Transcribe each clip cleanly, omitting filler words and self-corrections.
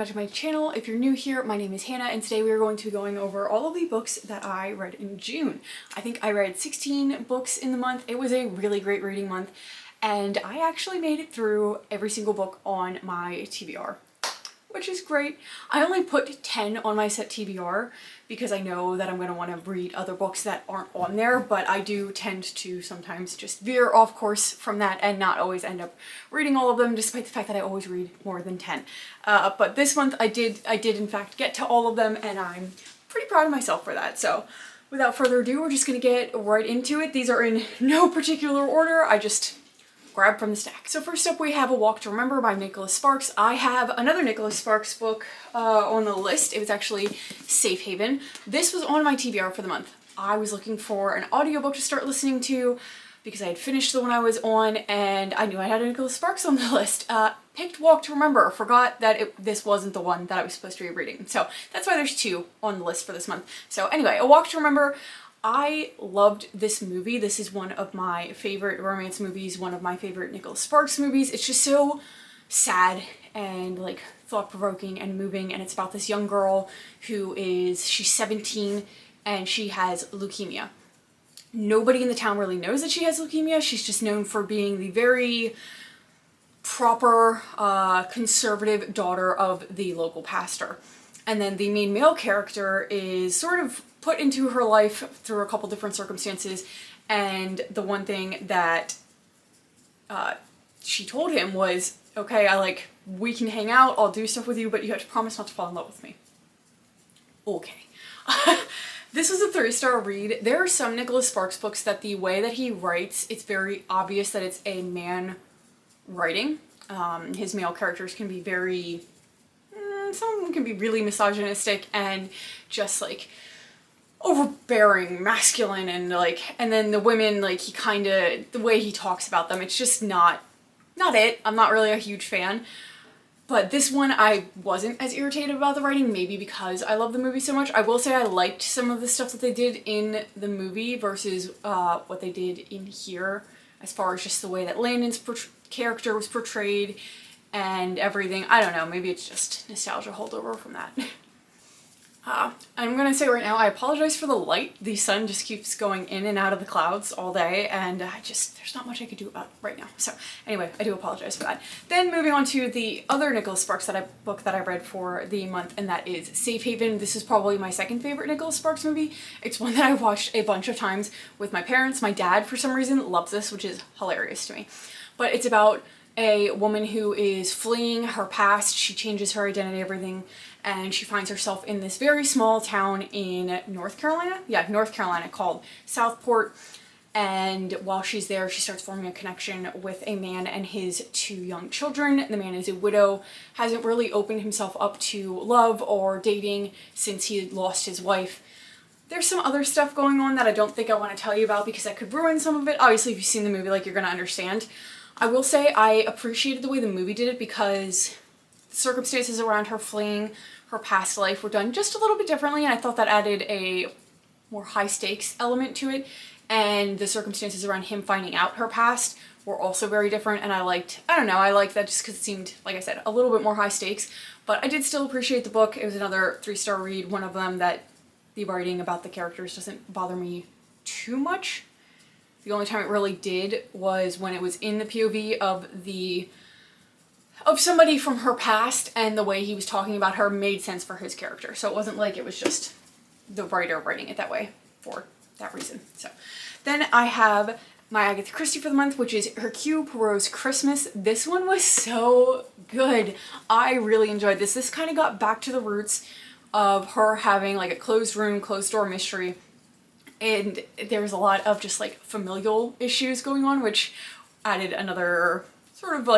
back to my channel. If you're new here, my name is Hannah, and today we are going to be going over all of the books that I read in June. I think I read 16 books in the month. It was a really great reading month, and I actually made it through every single book on my TBR, which is great. I only put 10 on my set TBR because I know that I'm going to want to read other books that aren't on there, but I do tend to sometimes just veer off course from that and not always end up reading all of them, despite the fact that I always read more than 10. But this month I did in fact get to all of them, and I'm pretty proud of myself for that. So without further ado, we're just going to get right into it. These are in no particular order. I just grab from the stack. So first up we have A Walk to Remember by Nicholas Sparks. I have another Nicholas Sparks book on the list. It was actually Safe Haven. This was on my TBR for the month. I was looking for an audiobook to start listening to because I had finished the one I was on and I knew I had a Nicholas Sparks on the list. Picked Walk to Remember. Forgot that this wasn't the one that I was supposed to be reading. So that's why there's two on the list for this month. So anyway, A Walk to Remember. I loved this movie. This is one of my favorite romance movies, one of my favorite Nicholas Sparks movies. It's just so sad and like thought-provoking and moving, and it's about this young girl she's 17 and she has leukemia. Nobody in the town really knows that she has leukemia. She's just known for being the very proper, conservative daughter of the local pastor. And then the main male character is sort of put into her life through a couple different circumstances, and the one thing that she told him was, okay, we can hang out, I'll do stuff with you, but you have to promise not to fall in love with me. Okay. This was a 3-star read. There are some Nicholas Sparks books that the way that he writes, it's very obvious that it's a man writing. His male characters can be very... some of them can be really misogynistic and just like overbearing, masculine, and then the women, the way he talks about them, it's just not it. I'm not really a huge fan. But this one I wasn't as irritated about the writing, maybe because I love the movie so much. I will say I liked some of the stuff that they did in the movie versus what they did in here, as far as just the way that Landon's character was portrayed and everything. I don't know, maybe it's just nostalgia holdover from that. I'm gonna say right now, I apologize for the light. The sun just keeps going in and out of the clouds all day, and there's not much I could do about it right now. So anyway, I do apologize for that. Then moving on to the other Nicholas Sparks book that I read for the month, and that is Safe Haven. This is probably my second favorite Nicholas Sparks movie. It's one that I watched a bunch of times with my parents. My dad, for some reason, loves this, which is hilarious to me. But it's about a woman who is fleeing her past. She changes her identity, everything, and she finds herself in this very small town in North Carolina? Yeah, North Carolina, called Southport. And while she's there, she starts forming a connection with a man and his 2 young children. The man is a widow, hasn't really opened himself up to love or dating since he had lost his wife. There's some other stuff going on that I don't think I want to tell you about because that could ruin some of it. Obviously, if you've seen the movie, you're gonna understand. I will say I appreciated the way the movie did it because the circumstances around her fleeing her past life were done just a little bit differently, and I thought that added a more high stakes element to it. And the circumstances around him finding out her past were also very different, and I liked that just because it seemed, like I said, a little bit more high stakes. But I did still appreciate the book. It was another 3-star read, one of them that the writing about the characters doesn't bother me too much. The only time it really did was when it was in the POV of somebody from her past, and the way he was talking about her made sense for his character. So it wasn't like it was just the writer writing it that way for that reason. So then I have my Agatha Christie for the month, which is Hercule Poirot's Christmas. This one was so good. I really enjoyed this. This kind of got back to the roots of her having a closed room, closed door mystery. And there's a lot of just familial issues going on, which added another sort of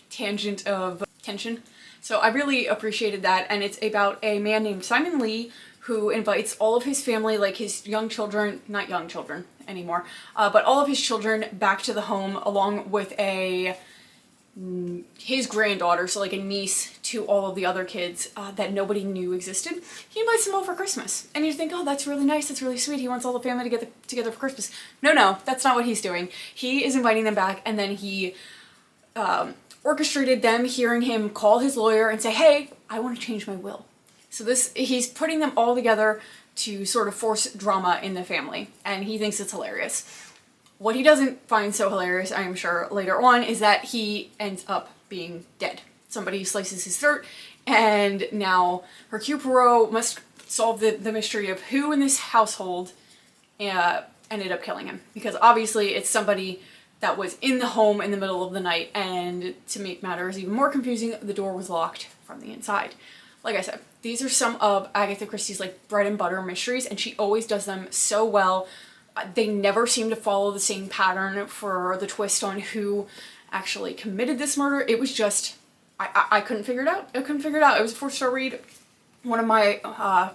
tangent of tension. So I really appreciated that, and it's about a man named Simon Lee who invites all of his family, his young children, not young children anymore, but all of his children back to the home along with his granddaughter, so a niece to all of the other kids that nobody knew existed. He invites them all for Christmas. And you think, oh, that's really nice, that's really sweet, he wants all the family to get together for Christmas. No, that's not what he's doing. He is inviting them back, and then he orchestrated them hearing him call his lawyer and say, hey, I want to change my will. So he's putting them all together to sort of force drama in the family, and he thinks it's hilarious. What he doesn't find so hilarious, I am sure, later on, is that he ends up being dead. Somebody slices his throat, and now Hercule Poirot must solve the mystery of who in this household ended up killing him. Because obviously it's somebody that was in the home in the middle of the night, and to make matters even more confusing, the door was locked from the inside. Like I said, these are some of Agatha Christie's like bread and butter mysteries, and she always does them so well. They never seem to follow the same pattern for the twist on who actually committed this murder. It was just, I couldn't figure it out. I couldn't figure it out. It was a 4-star read. One of my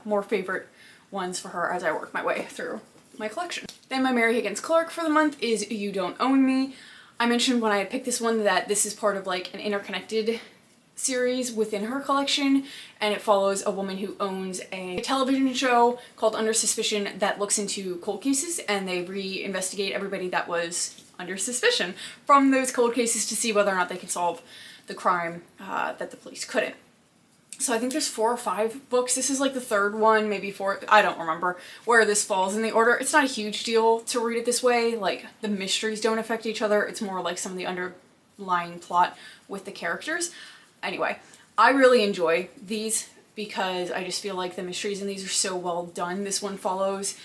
more favorite ones for her as I worked my way through my collection. Then my Mary Higgins Clark for the month is You Don't Own Me. I mentioned when I had picked this one that this is part of like an interconnected series within her collection, and it follows a woman who owns a television show called Under Suspicion that looks into cold cases, and they re-investigate everybody that was under suspicion from those cold cases to see whether or not they can solve the crime that the police couldn't. So I think there's 4 or 5 books. This is like the 3rd one, maybe 4th. I don't remember where this falls in the order. It's not a huge deal to read it this way. Like, the mysteries don't affect each other. It's more like some of the underlying plot with the characters. Anyway, I really enjoy these because I just feel like the mysteries in these are so well done. This one follows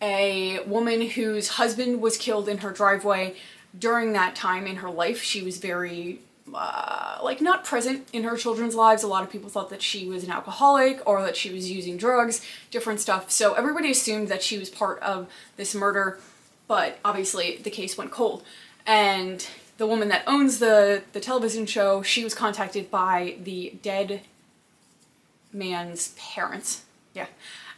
a woman whose husband was killed in her driveway. During that time in her life, she was very, like, not present in her children's lives. A lot of people thought that she was an alcoholic or that she was using drugs, different stuff. So everybody assumed that she was part of this murder, but obviously the case went cold. And the woman that owns the television show, she was contacted by the dead man's parents. Yeah.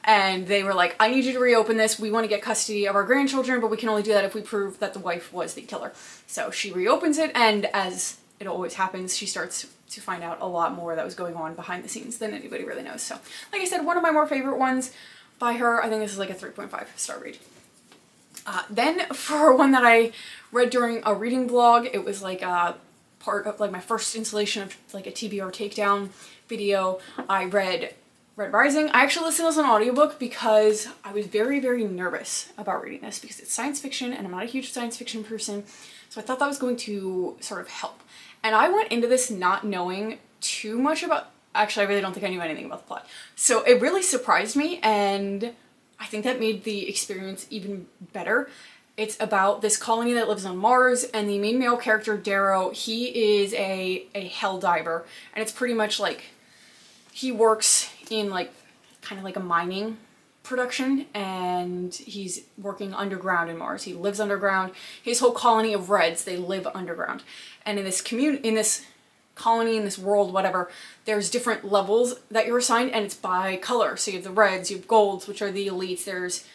And they were like, I need you to reopen this. We want to get custody of our grandchildren, but we can only do that if we prove that the wife was the killer. So she reopens it, and as it always happens, she starts to find out a lot more that was going on behind the scenes than anybody really knows. So, like I said, one of my more favorite ones by her. I think this is like a 3.5-star read. Then for one that I read during a reading blog, it was like a part of like my first installation of like a TBR takedown video. I read Red Rising. I actually listened as an audiobook because I was very, very nervous about reading this because it's science fiction and I'm not a huge science fiction person. So I thought that was going to sort of help. And I went into this not knowing too much about, actually I really don't think I knew anything about the plot. So it really surprised me, and I think that made the experience even better. It's about this colony that lives on Mars, and the main male character, Darrow, he is a hell diver, and it's pretty much like he works in like kind of like a mining production, and he's working underground in Mars. He lives underground. His whole colony of Reds, they live underground. And in this colony, in this world, whatever, there's different levels that you're assigned, and it's by color. So you have the reds, you have golds, which are the elites, there's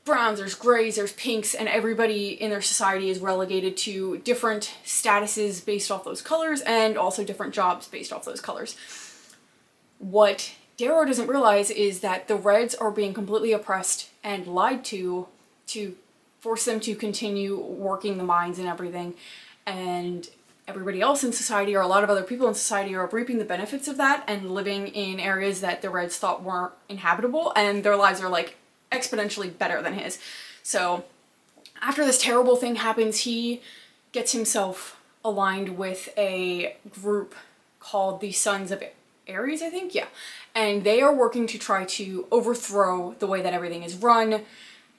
browns, there's grays, there's pinks, and everybody in their society is relegated to different statuses based off those colors, and also different jobs based off those colors. What Darrow doesn't realize is that the Reds are being completely oppressed and lied to force them to continue working the mines and everything, and everybody else in society, or a lot of other people in society, are reaping the benefits of that and living in areas that the Reds thought weren't inhabitable, and their lives are like exponentially better than his. So after this terrible thing happens, he gets himself aligned with a group called the Sons of Ares, I think? Yeah. And they are working to try to overthrow the way that everything is run,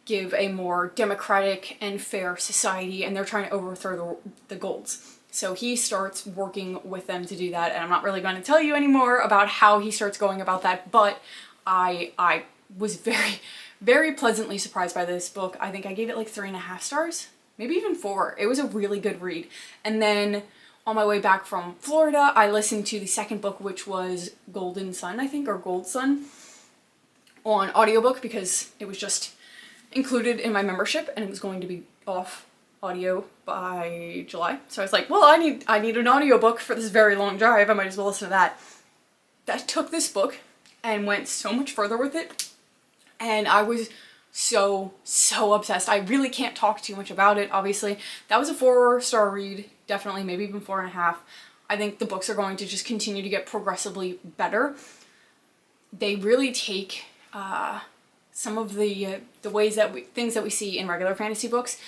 give a more democratic and fair society, and they're trying to overthrow the Golds. So he starts working with them to do that, and I'm not really going to tell you anymore about how he starts going about that, but I was very, very pleasantly surprised by this book. I think I gave it like 3.5 stars, maybe even 4. It was a really good read. And then on my way back from Florida, I listened to the second book, which was Golden Sun, I think, or Gold Sun, on audiobook because it was just included in my membership and it was going to be off audio by July. So I was like, well, I need an audiobook for this very long drive. I might as well listen to that. That took this book and went so much further with it. And I was so obsessed. I really can't talk too much about it, obviously. That was a 4-star read, definitely, maybe even 4.5. I think the books are going to just continue to get progressively better. They really take some of the ways that things that we see in regular fantasy books,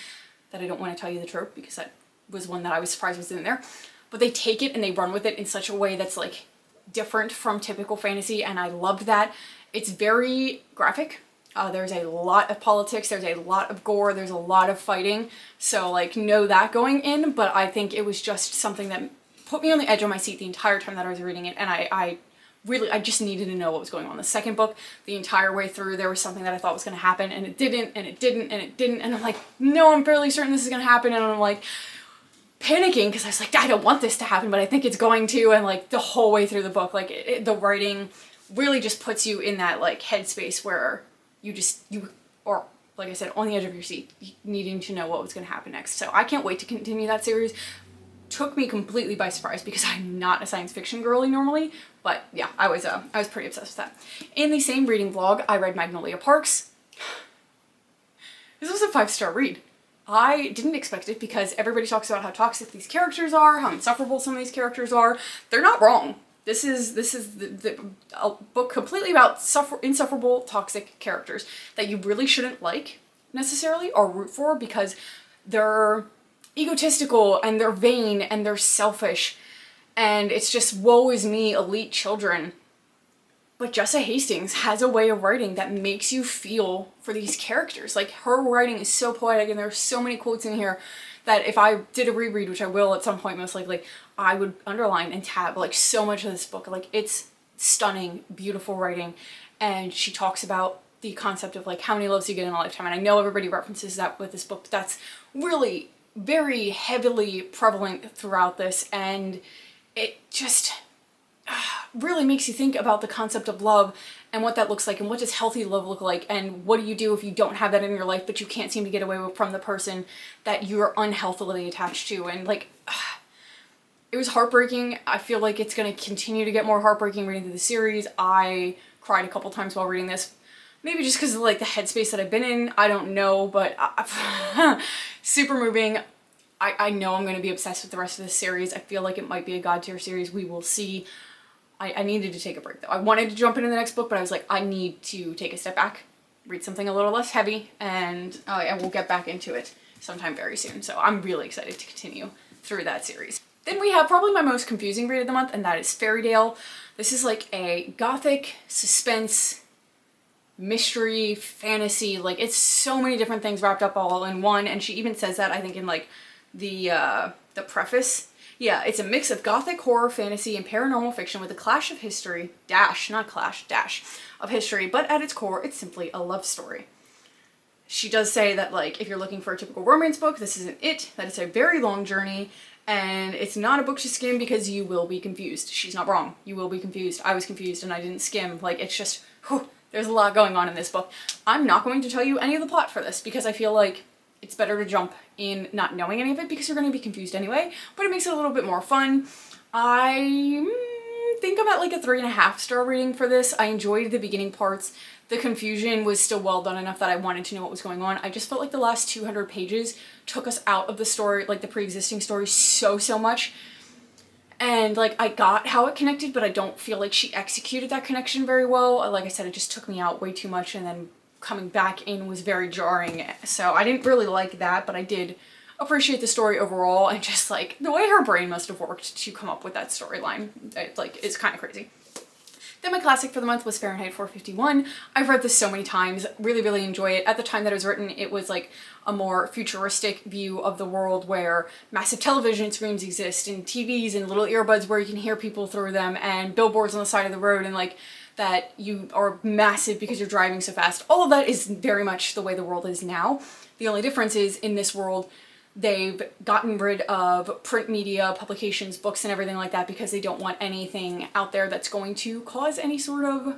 that I don't want to tell you the trope because that was one that I was surprised was in there, but they take it and they run with it in such a way that's like different from typical fantasy, and I loved that. It's very graphic. There's a lot of politics, there's a lot of gore, there's a lot of fighting, so like know that going in, but I think it was just something that put me on the edge of my seat the entire time that I was reading it, and I just needed to know what was going on. The second book, the entire way through, there was something that I thought was going to happen, and it didn't, and it didn't, and it didn't, and I'm like, no, I'm fairly certain this is going to happen, and I'm like panicking because I was like, I don't want this to happen, but I think it's going to, and like the whole way through the book, like the writing really just puts you in that like headspace where or like I said, on the edge of your seat, needing to know what was going to happen next. So I can't wait to continue that series. Took me completely by surprise because I'm not a science fiction girly normally, but yeah, I was pretty obsessed with that. In the same reading vlog, I read Magnolia Parks. This was a 5-star read. I didn't expect it because everybody talks about how toxic these characters are, how insufferable some of these characters are. They're not wrong. This is a book completely about insufferable, toxic characters that you really shouldn't like necessarily or root for because they're egotistical and they're vain and they're selfish, and it's just woe is me elite children. But Jessa Hastings has a way of writing that makes you feel for these characters. Like, her writing is so poetic, and there's so many quotes in here that if I did a reread, which I will at some point most likely, I would underline and tab like so much of this book. Like, it's stunning, beautiful writing, and she talks about the concept of like how many loves you get in a lifetime, and I know everybody references that with this book, but that's really very heavily prevalent throughout this, and it just really makes you think about the concept of love and what that looks like, and what does healthy love look like, and what do you do if you don't have that in your life but you can't seem to get away from the person that you're unhealthily attached to. And like, it was heartbreaking. I feel like it's going to continue to get more heartbreaking reading through the series. I cried a couple times while reading this, maybe just because of like the headspace that I've been in, I don't know, but super moving. I know I'm going to be obsessed with the rest of this series. I feel like it might be a god tier series. We will see. I needed to take a break though. I wanted to jump into the next book, but I was like, I need to take a step back, read something a little less heavy, and I will get back into it sometime very soon. So I'm really excited to continue through that series. Then we have probably my most confusing read of the month, and that is Fairytale. This is like a gothic suspense mystery fantasy, like it's so many different things wrapped up all in one, and she even says that I think in like the preface. Yeah, it's a mix of gothic horror, fantasy, and paranormal fiction with a clash of history, not clash, of history, but at its core, it's simply a love story. She does say that, like, if you're looking for a typical romance book, this isn't it, that it's a very long journey, and it's not a book to skim because you will be confused. She's not wrong. You will be confused. I was confused and I didn't skim. Like, it's just, whew, there's a lot going on in this book. I'm not going to tell you any of the plot for this because I feel like it's better to jump in not knowing any of it because you're going to be confused anyway, but it makes it a little bit more fun. I think I'm at like a 3.5 star rating for this. I enjoyed the beginning parts. The confusion was still well done enough that I wanted to know what was going on. I just felt like the last 200 pages took us out of the story, like the pre-existing story, so much. And like, I got how it connected, but I don't feel like she executed that connection very well. Like I said, it just took me out way too much, and then coming back in was very jarring. So I didn't really like that, but I did appreciate the story overall, and just like the way her brain must have worked to come up with that storyline, like, it's kind of crazy. Then my classic for the month was Fahrenheit 451. I've read this so many times, really enjoy it. At the time that it was written, it was like a more futuristic view of the world where massive television screens exist, and TVs and little earbuds where you can hear people through them, and billboards on the side of the road, and like that you are massive because you're driving so fast. All of that is very much the way the world is now. The only difference is in this world, they've gotten rid of print media, publications, books, and everything like that because they don't want anything out there that's going to cause any sort of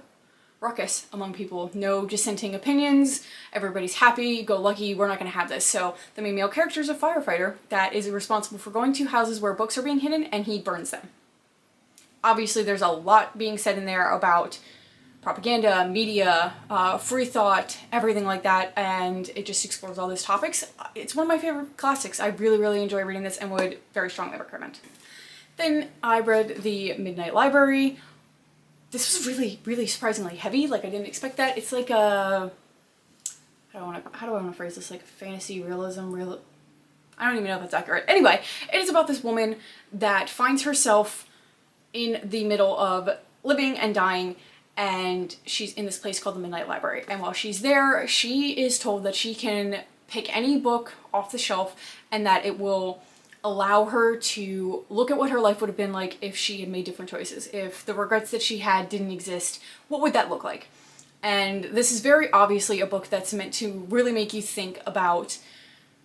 ruckus among people. No dissenting opinions, everybody's happy, go lucky, we're not going to have this. So the main male character is a firefighter that is responsible for going to houses where books are being hidden, and he burns them. Obviously there's a lot being said in there about propaganda, media, free thought, everything like that, and it just explores all those topics. It's one of my favorite classics. I really enjoy reading this and would very strongly recommend. Then I read The Midnight Library. This was really, really surprisingly heavy. Like, I didn't expect that. It's like a, how do I want to phrase this? Like fantasy realism, I don't even know if that's accurate. Anyway, it is about this woman that finds herself in the middle of living and dying, and she's in this place called the Midnight Library. And while she's there, she is told that she can pick any book off the shelf and that it will allow her to look at what her life would have been like if she had made different choices. If the regrets that she had didn't exist, what would that look like? And this is very obviously a book that's meant to really make you think about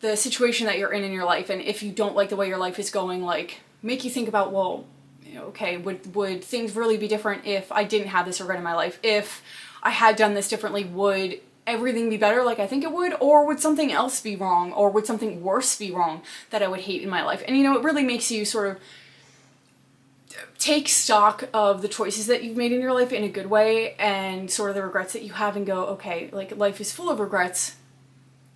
the situation that you're in your life, and if you don't like the way your life is going, like, make you think about, well, you know, okay, would things really be different if I didn't have this regret in my life? If I had done this differently, would everything be better like I think it would? Or would something else be wrong? Or would something worse be wrong that I would hate in my life? And, you know, it really makes you sort of take stock of the choices that you've made in your life in a good way, and sort of the regrets that you have, and go, okay, like, life is full of regrets.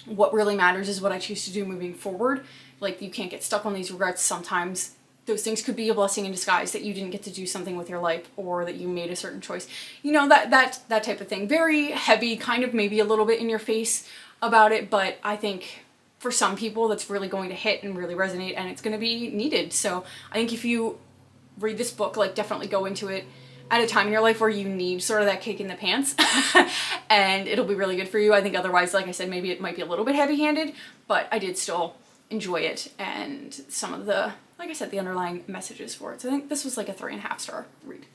What really matters is what I choose to do moving forward. Like, you can't get stuck on these regrets. Sometimes those things could be a blessing in disguise, that you didn't get to do something with your life, or that you made a certain choice. You know, that type of thing. Very heavy, kind of maybe a little bit in your face about it, but I think for some people that's really going to hit and really resonate, and it's going to be needed. So I think if you read this book, like, definitely go into it at a time in your life where you need sort of that kick in the pants and it'll be really good for you. I think otherwise, like I said, maybe it might be a little bit heavy-handed, but I did still enjoy it, and some of the, like I said, the underlying messages for it. So I think this was like a 3.5 star read.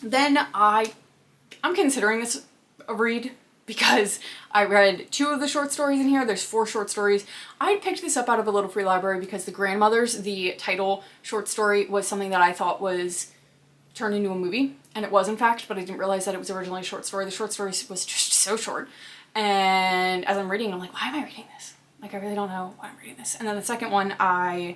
Then I'm considering this a read because I read 2 of the short stories in here. There's 4 short stories. I picked this up out of a little free library because The Grandmothers, the title short story, was something that I thought was turned into a movie, and it was in fact, but I didn't realize that it was originally a short story. The short story was just so short, and as I'm reading, I'm like, why am I reading this? Like, I really don't know why I'm reading this. And then the second one, I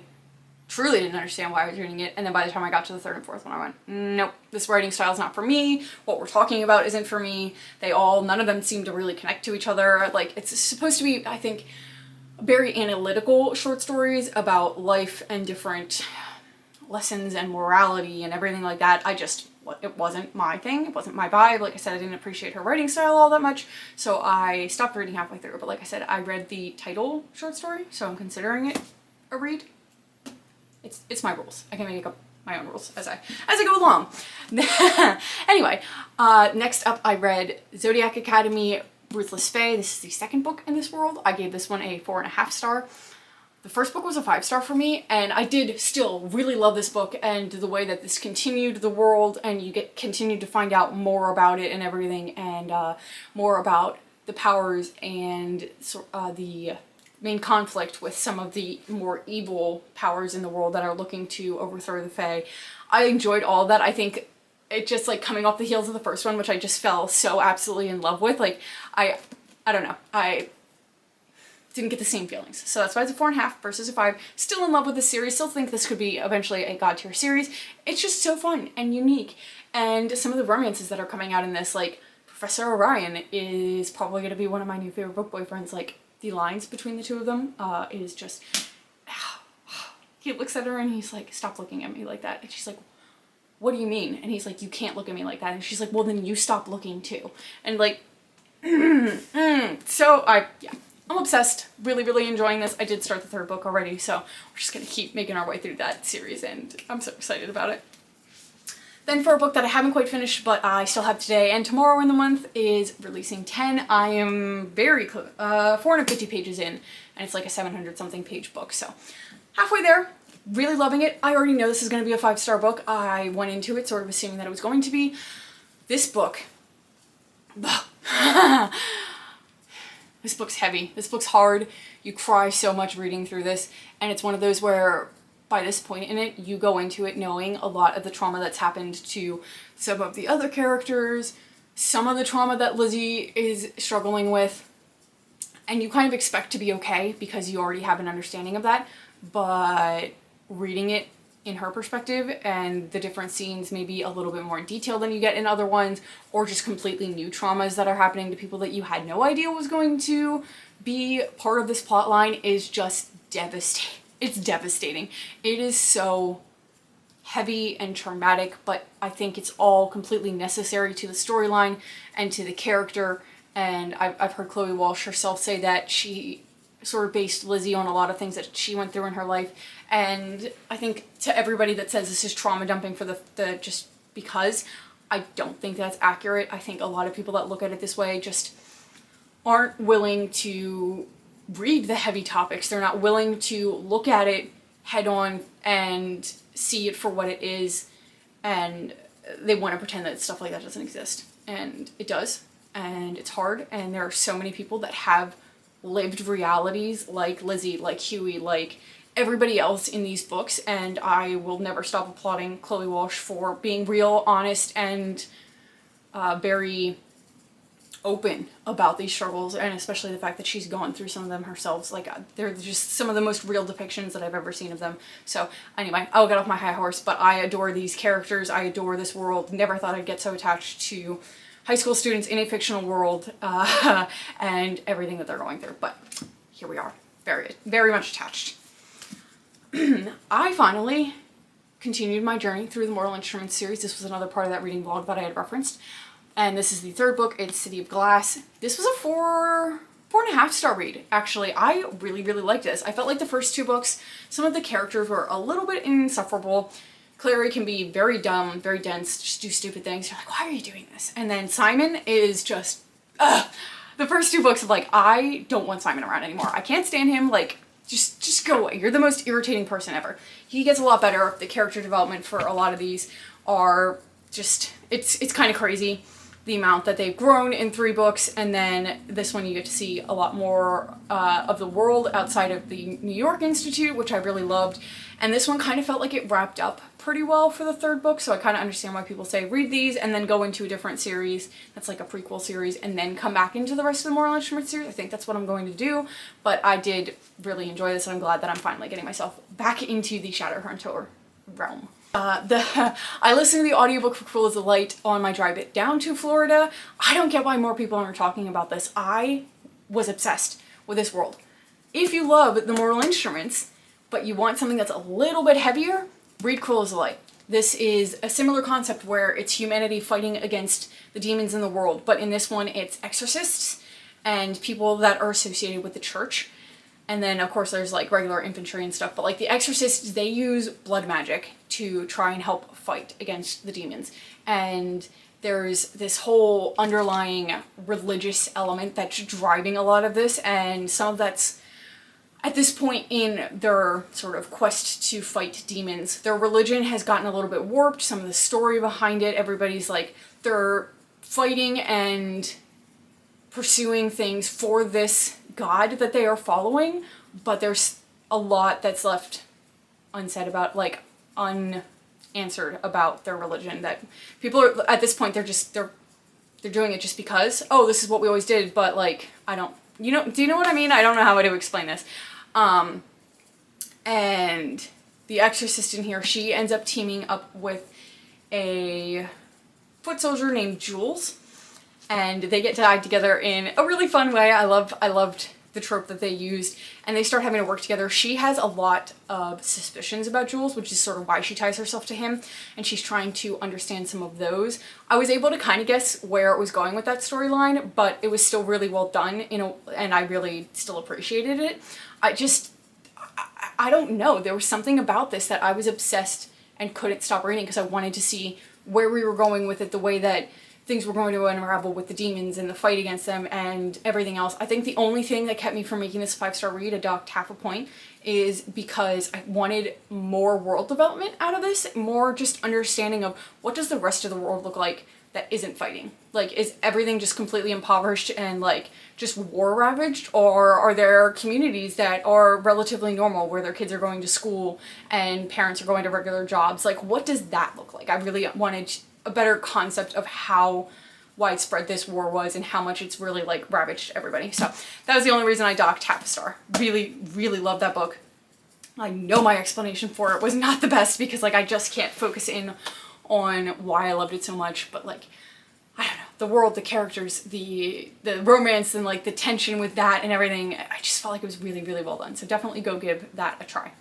truly didn't understand why I was reading it, and then by the time I got to the third and fourth one, I went, nope, this writing style is not for me, what we're talking about isn't for me. None of them seem to really connect to each other. Like, it's supposed to be, I think, very analytical short stories about life and different lessons and morality and everything like that. It wasn't my thing. It wasn't my vibe. Like I said, I didn't appreciate her writing style all that much, so I stopped reading halfway through. But like I said, I read the title short story, so I'm considering it a read. It's my rules. I can make up my own rules as I go along. Anyway, next up I read Zodiac Academy, Ruthless Fae. This is the second book in this world. I gave this one a 4.5 star. The first book was a 5 star for me, and I did still really love this book and the way that this continued the world, and you continued to find out more about it and everything, and more about the powers and the main conflict with some of the more evil powers in the world that are looking to overthrow the Fae. I enjoyed all of that. I think it just, like, coming off the heels of the first one, which I just fell so absolutely in love with, like, I don't know, I didn't get the same feelings. So that's why it's a 4.5 versus a 5. Still in love with the series, still think this could be eventually a god tier series. It's just so fun and unique. And some of the romances that are coming out in this, like, Professor Orion is probably going to be one of my new favorite book boyfriends. Like, the lines between the two of them is just, he looks at her and he's like, stop looking at me like that. And she's like, what do you mean? And he's like, you can't look at me like that. And she's like, well, then you stop looking too. And like, so yeah. I'm obsessed, really, really enjoying this. I did start the third book already, so we're just gonna keep making our way through that series, and I'm so excited about it. Then for a book that I haven't quite finished, but I still have today and tomorrow in the month, is Releasing 10. I am very close, 450 pages in, and it's like a 700 something page book, so halfway there. Really loving it. I already know this is going to be a 5-star book. I went into it sort of assuming that it was going to be. This book, this book's heavy. This book's hard. You cry so much reading through this, and it's one of those where by this point in it, you go into it knowing a lot of the trauma that's happened to some of the other characters, some of the trauma that Lizzie is struggling with, and you kind of expect to be okay because you already have an understanding of that, but reading it in her perspective and the different scenes maybe a little bit more in detail than you get in other ones, or just completely new traumas that are happening to people that you had no idea was going to be part of this plot line, is just devastating. It's devastating. It is so heavy and traumatic, but I think it's all completely necessary to the storyline and to the character. And I've heard Chloe Walsh herself say that she sort of based Lizzie on a lot of things that she went through in her life. And I think to everybody that says this is trauma dumping for the just because, I don't think that's accurate. I think a lot of people that look at it this way just aren't willing to read the heavy topics. They're not willing to look at it head on and see it for what it is, and they want to pretend that stuff like that doesn't exist. And it does, and it's hard, and there are so many people that have lived realities like Lizzie, like Huey, like everybody else in these books, and I will never stop applauding Chloe Walsh for being real, honest, and very open about these struggles, and especially the fact that she's gone through some of them herself. Like, they're just some of the most real depictions that I've ever seen of them. So anyway, I'll get off my high horse, but I adore these characters, I adore this world. Never thought I'd get so attached to high school students in a fictional world, and everything that they're going through, but here we are, very, very much attached. I finally continued my journey through the Mortal Instruments series. This was another part of that reading vlog that I had referenced. And this is the third book. It's City of Glass. This was a 4.5 star read, actually. I really, really liked this. I felt like the first two books, some of the characters were a little bit insufferable. Clary can be very dumb, very dense, just do stupid things. You're like, why are you doing this? And then Simon is just, the first two books of like, I don't want Simon around anymore. I can't stand him. Like, just go away. You're the most irritating person ever. He gets a lot better. The character development for a lot of these are just, it's kind of crazy, the amount that they've grown in 3 books, and then this one you get to see a lot more of the world outside of the New York Institute, which I really loved. And this one kind of felt like it wrapped up pretty well for the third book, so I kind of understand why people say read these and then go into a different series that's like a prequel series and then come back into the rest of the Mortal Instruments series. I think that's what I'm going to do, but I did really enjoy this, and I'm glad that I'm finally getting myself back into the Shadowhunter realm. I listened to the audiobook for Cruel as the Light on my drive down to Florida. I don't get why more people aren't talking about this. I was obsessed with this world. If you love the Mortal Instruments, but you want something that's a little bit heavier, read Cruel as the Light. This is a similar concept where it's humanity fighting against the demons in the world, but in this one it's exorcists and people that are associated with the church. And then, of course, there's, like, regular infantry and stuff. But, like, the exorcists, they use blood magic to try and help fight against the demons. And there's this whole underlying religious element that's driving a lot of this. And some of that's, at this point in their sort of quest to fight demons, their religion has gotten a little bit warped. Some of the story behind it, everybody's, like, they're fighting and pursuing things for this god that they are following, but there's a lot that's left unsaid about, like, unanswered about their religion, that people are, at this point, they're doing it just because, oh, this is what we always did, but, like, I don't, do you know what I mean? I don't know how to explain this. And the exorcist in here, she ends up teaming up with a foot soldier named Jules, and they get to die together in a really fun way. I loved the trope that they used, and they start having to work together. She has a lot of suspicions about Jules, which is sort of why she ties herself to him, and she's trying to understand some of those. I was able to kind of guess where it was going with that storyline, but it was still really well done, and I really still appreciated it. I don't know, there was something about this that I was obsessed and couldn't stop reading because I wanted to see where we were going with it, the way that things were going to unravel with the demons and the fight against them and everything else. I think the only thing that kept me from making this a 5-star read, I docked half a point, is because I wanted more world development out of this, more just understanding of what does the rest of the world look like that isn't fighting. Like, is everything just completely impoverished and, like, just war ravaged, or are there communities that are relatively normal where their kids are going to school and parents are going to regular jobs? Like, what does that look like? I really wanted a better concept of how widespread this war was and how much it's really, like, ravaged everybody. So that was the only reason I docked half a star. Really, really loved that book. I know my explanation for it was not the best because, like, I just can't focus in on why I loved it so much, but, like, I don't know, the world, the characters, the romance, and, like, the tension with that and everything, I just felt like it was really, really well done. So definitely go give that a try.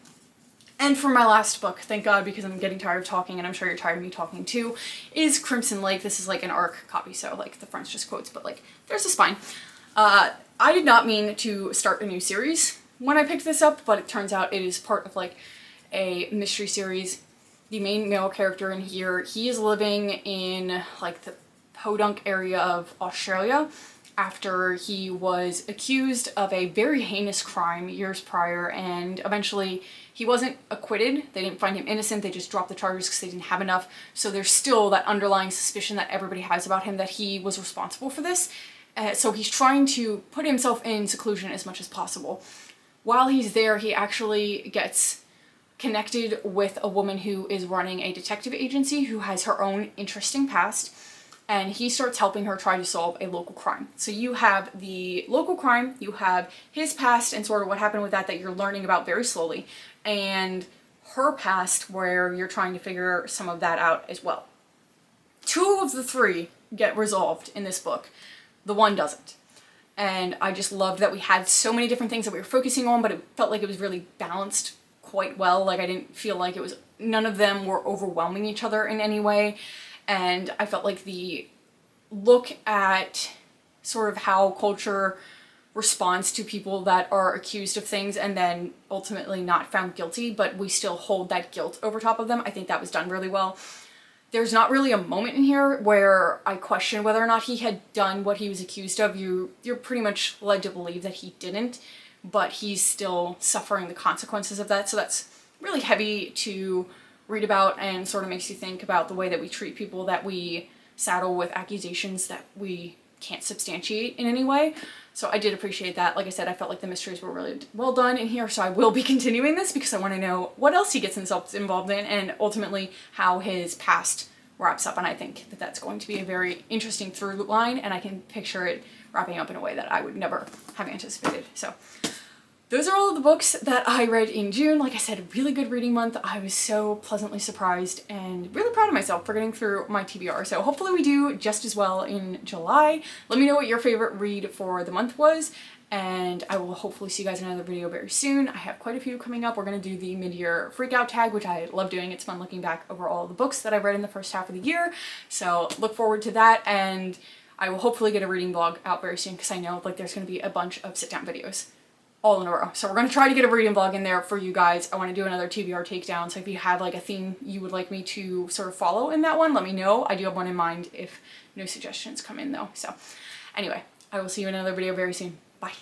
And for my last book, thank God, because I'm getting tired of talking and I'm sure you're tired of me talking too, is Crimson Lake. This is like an ARC copy, so like the front's just quotes, but like there's a spine. I did not mean to start a new series when I picked this up, but it turns out it is part of like a mystery series. The main male character in here, he is living in like the Podunk area of Australia after he was accused of a very heinous crime years prior, and eventually he wasn't acquitted. They didn't find him innocent, they just dropped the charges because they didn't have enough. So there's still that underlying suspicion that everybody has about him that he was responsible for this. So he's trying to put himself in seclusion as much as possible. While he's there, he actually gets connected with a woman who is running a detective agency who has her own interesting past, and he starts helping her try to solve a local crime. So you have the local crime, you have his past and sort of what happened with that you're learning about very slowly, and her past where you're trying to figure some of that out as well. 2 of the 3 get resolved in this book. The 1 doesn't. And I just loved that we had so many different things that we were focusing on, but it felt like it was really balanced quite well. Like I didn't feel like it was, none of them were overwhelming each other in any way. And I felt like the look at sort of how culture responds to people that are accused of things and then ultimately not found guilty, but we still hold that guilt over top of them. I think that was done really well. There's not really a moment in here where I question whether or not he had done what he was accused of. You're pretty much led to believe that he didn't, but he's still suffering the consequences of that. So that's really heavy to read about and sort of makes you think about the way that we treat people that we saddle with accusations that we can't substantiate in any way. So I did appreciate that. Like I said, I felt like the mysteries were really well done in here, so I will be continuing this because I want to know what else he gets himself involved in and ultimately how his past wraps up. And I think that that's going to be a very interesting through line, and I can picture it wrapping up in a way that I would never have anticipated. So those are all of the books that I read in June. Like I said, a really good reading month. I was so pleasantly surprised and really proud of myself for getting through my TBR. So hopefully we do just as well in July. Let me know what your favorite read for the month was, and I will hopefully see you guys in another video very soon. I have quite a few coming up. We're going to do the mid-year freakout tag, which I love doing. It's fun looking back over all the books that I've read in the first half of the year. So look forward to that, and I will hopefully get a reading vlog out very soon because I know like there's going to be a bunch of sit-down videos all in a row. So we're going to try to get a reading vlog in there for you guys. I want to do another TBR takedown, so if you have like a theme you would like me to sort of follow in that one, let me know. I do have one in mind if no suggestions come in though. So anyway, I will see you in another video very soon. Bye.